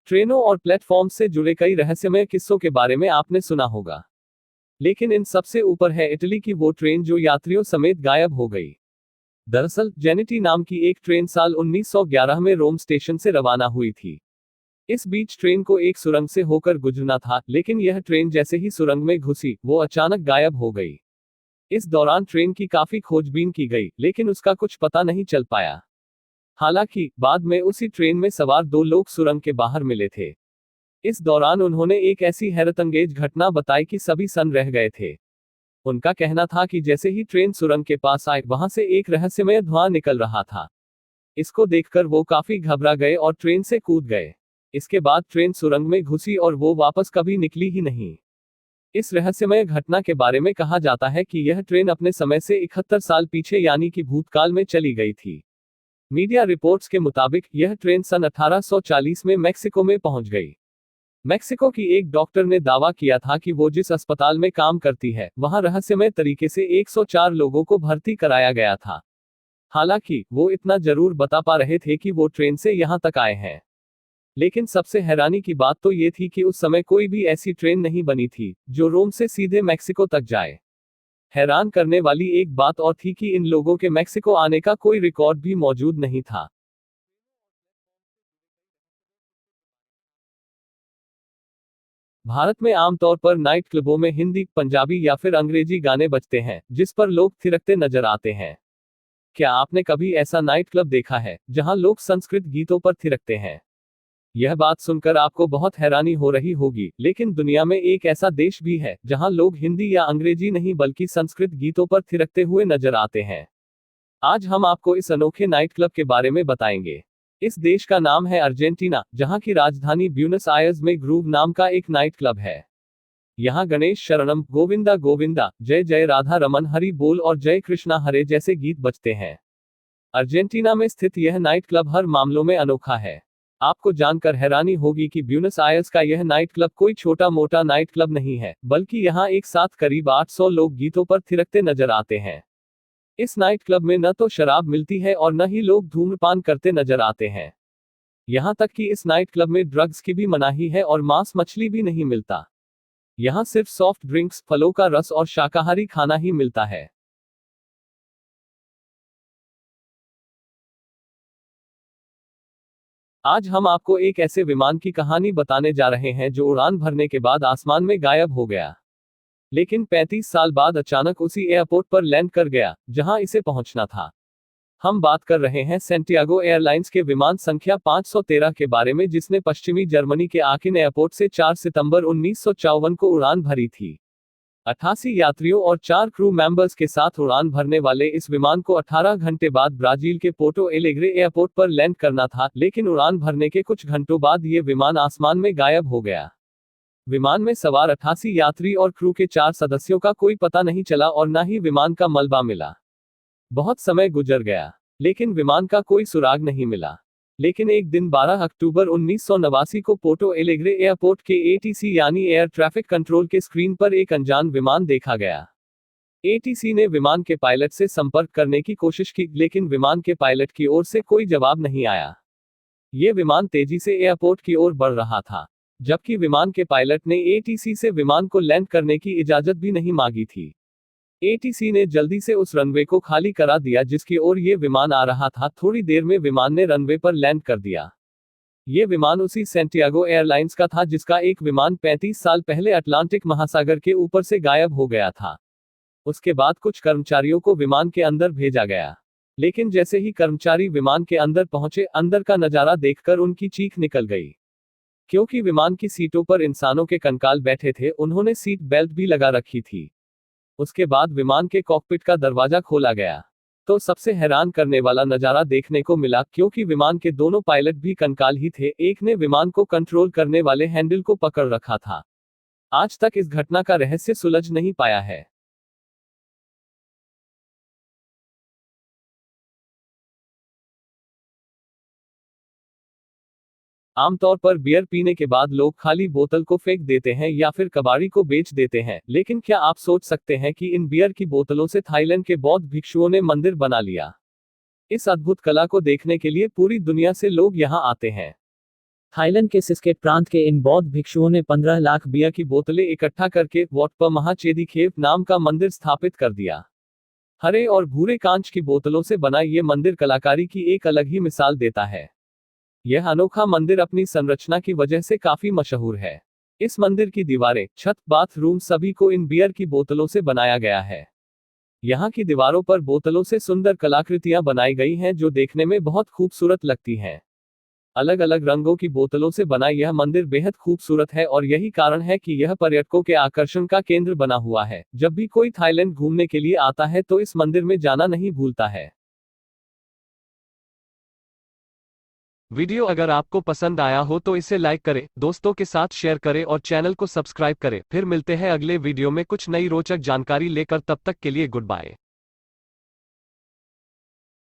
ट्रेनों और प्लेटफॉर्म से जुड़े कई रहस्यमय किस्सों के बारे में आपने सुना होगा, लेकिन इन सबसे ऊपर है इटली की वो ट्रेन जो यात्रियों समेत गायब हो गई। दरअसल जेनिटी नाम की एक ट्रेन साल 1911 में रोम स्टेशन से रवाना हुई थी। इस बीच ट्रेन को एक सुरंग से होकर गुजरना था, लेकिन यह ट्रेन जैसे ही सुरंग में घुसी, वो अचानक गायब हो गई। इस दौरान ट्रेन की काफी खोजबीन की गई, लेकिन उसका कुछ पता नहीं चल पाया। हालांकि बाद में उसी ट्रेन में सवार दो लोग सुरंग के बाहर मिले थे। इस दौरान उन्होंने एक ऐसी हैरतअंगेज घटना बताई कि सभी सन्न रह गए थे। उनका कहना था कि जैसे ही ट्रेन सुरंग के पास आई, वहां से एक रहस्यमय धुआं निकल रहा था। इसको देखकर वो काफी घबरा गए और ट्रेन से कूद गए। इसके बाद ट्रेन सुरंग में घुसी और वो वापस कभी निकली ही नहीं। इस रहस्यमय घटना के बारे में कहा जाता है कि यह ट्रेन अपने समय से 71 साल पीछे यानी कि भूतकाल में चली गई थी। मीडिया रिपोर्ट्स के मुताबिक यह ट्रेन सन 1840 में मेक्सिको में पहुंच गई। मेक्सिको की एक डॉक्टर ने दावा किया था कि वो जिस अस्पताल में काम करती है, वहां रहस्यमय तरीके से 104 लोगों को भर्ती कराया गया था। हालांकि वो इतना जरूर बता पा रहे थे कि वो ट्रेन से यहां तक आए हैं। लेकिन सबसे हैरानी की बात तो ये थी कि उस समय कोई भी ऐसी ट्रेन नहीं बनी थी जो रोम से सीधे मेक्सिको तक जाए। हैरान करने वाली एक बात और थी कि इन लोगों के मेक्सिको आने का कोई रिकॉर्ड भी मौजूद नहीं था। भारत में आमतौर पर नाइट क्लबों में हिंदी, पंजाबी या फिर अंग्रेजी गाने बजते हैं, जिस पर लोग थिरकते नजर आते हैं। क्या आपने कभी ऐसा नाइट क्लब देखा है जहां लोग संस्कृत गीतों पर थिरकते हैं? यह बात सुनकर आपको बहुत हैरानी हो रही होगी, लेकिन दुनिया में एक ऐसा देश भी है जहां लोग हिंदी या अंग्रेजी नहीं बल्कि संस्कृत गीतों पर थिरकते हुए नजर आते हैं। आज हम आपको इस अनोखे नाइट क्लब के बारे में बताएंगे। इस देश का नाम है अर्जेंटीना, जहां की राजधानी ब्यूनस आयर्स में ग्रूव नाम का एक नाइट क्लब है। यहाँ गणेश शरणम, गोविंदा गोविंदा, जय जय राधा रमन, हरि बोल और जय कृष्णा हरे जैसे गीत बजते हैं। अर्जेंटीना में स्थित यह नाइट क्लब हर मामलों में अनोखा है। आपको जानकर हैरानी होगी कि ब्यूनस आयर्स का यह नाइट क्लब कोई छोटा मोटा नाइट क्लब नहीं है, बल्कि यहाँ एक साथ करीब 800 लोग गीतों पर थिरकते नजर आते हैं। इस नाइट क्लब में न तो शराब मिलती है और न ही लोग धूम्रपान करते नजर आते हैं। यहाँ तक कि इस नाइट क्लब में ड्रग्स की भी मनाही है और मांस मछली भी नहीं मिलता। यहाँ सिर्फ सॉफ्ट ड्रिंक्स, फलों का रस और शाकाहारी खाना ही मिलता है। आज हम आपको एक ऐसे विमान की कहानी बताने जा रहे हैं जो उड़ान भरने के बाद आसमान में गायब हो गया, लेकिन 35 साल बाद अचानक उसी एयरपोर्ट पर लैंड कर गया जहां इसे पहुंचना था। हम बात कर रहे हैं सेंटियागो एयरलाइंस के विमान संख्या 513 के बारे में, जिसने पश्चिमी जर्मनी के आकिन एयरपोर्ट से 4 सितंबर 1954 को उड़ान भरी थी। 88 यात्रियों और 4 क्रू मेंबर्स के साथ उड़ान भरने वाले इस विमान को 18 घंटे बाद ब्राजील के पोर्टो एलेग्रे एयरपोर्ट पर लैंड करना था, लेकिन उड़ान भरने के कुछ घंटों बाद ये विमान आसमान में गायब हो गया। विमान में सवार 88 यात्री और क्रू के 4 सदस्यों का कोई पता नहीं चला और न ही विमान का मलबा मिला। बहुत समय गुजर गया, लेकिन विमान का कोई सुराग नहीं मिला। लेकिन एक दिन 12 अक्टूबर 1989 को पोर्टो एलेग्रे एयरपोर्ट के एटीसी यानी एयर ट्रैफिक कंट्रोल के स्क्रीन पर एक अनजान विमान देखा गया। एटीसी ने विमान के पायलट से संपर्क करने की कोशिश की, लेकिन विमान के पायलट की ओर से कोई जवाब नहीं आया। ये विमान तेजी से एयरपोर्ट की ओर बढ़ रहा था, जबकि विमान के पायलट ने एटीसी से विमान को लैंड करने की इजाजत भी नहीं मांगी थी। एटीसी ने जल्दी से उस रनवे को खाली करा दिया जिसकी ओर ये विमान आ रहा था। थोड़ी देर में विमान ने रनवे पर लैंड कर दिया। ये विमान उसी सेंटियागो एयरलाइंस का था जिसका एक विमान 35 साल पहले अटलांटिक महासागर के ऊपर से गायब हो गया था। उसके बाद कुछ कर्मचारियों को विमान के अंदर भेजा गया, लेकिन जैसे ही कर्मचारी विमान के अंदर पहुंचे, अंदर का नजारा देखकर उनकी चीख निकल गई। क्योंकि विमान की सीटों पर इंसानों के कंकाल बैठे थे, उन्होंने सीट बेल्ट भी लगा रखी थी। उसके बाद विमान के कॉकपिट का दरवाजा खोला गया, तो सबसे हैरान करने वाला नजारा देखने को मिला, क्योंकि विमान के दोनों पायलट भी कंकाल ही थे। एक ने विमान को कंट्रोल करने वाले हैंडल को पकड़ रखा था। आज तक इस घटना का रहस्य सुलझ नहीं पाया है। आमतौर पर बियर पीने के बाद लोग खाली बोतल को फेंक देते हैं या फिर कबाड़ी को बेच देते हैं, लेकिन क्या आप सोच सकते हैं कि इन बियर की बोतलों से थाईलैंड के बौद्ध भिक्षुओं ने मंदिर बना लिया। इस अद्भुत कला को देखने के लिए पूरी दुनिया से लोग यहां आते हैं। थाईलैंड के सिस्केट प्रांत के इन बौद्ध भिक्षुओं ने 15 लाख बियर की बोतलें इकट्ठा करके वॉट पर महाचेदीखेव नाम का मंदिर स्थापित कर दिया। हरे और भूरे कांच की बोतलों से बना ये मंदिर कलाकारी की एक अलग ही मिसाल देता है। यह अनोखा मंदिर अपनी संरचना की वजह से काफी मशहूर है। इस मंदिर की दीवारें, छत, बाथरूम सभी को इन बियर की बोतलों से बनाया गया है। यहाँ की दीवारों पर बोतलों से सुंदर कलाकृतियां बनाई गई हैं जो देखने में बहुत खूबसूरत लगती हैं। अलग अलग रंगों की बोतलों से बना यह मंदिर बेहद खूबसूरत है और यही कारण है कि यह पर्यटकों के आकर्षण का केंद्र बना हुआ है। जब भी कोई थाईलैंड घूमने के लिए आता है तो इस मंदिर में जाना नहीं भूलता है। वीडियो अगर आपको पसंद आया हो तो इसे लाइक करें, दोस्तों के साथ शेयर करें और चैनल को सब्सक्राइब करें। फिर मिलते हैं अगले वीडियो में कुछ नई रोचक जानकारी लेकर, तब तक के लिए गुड बाय।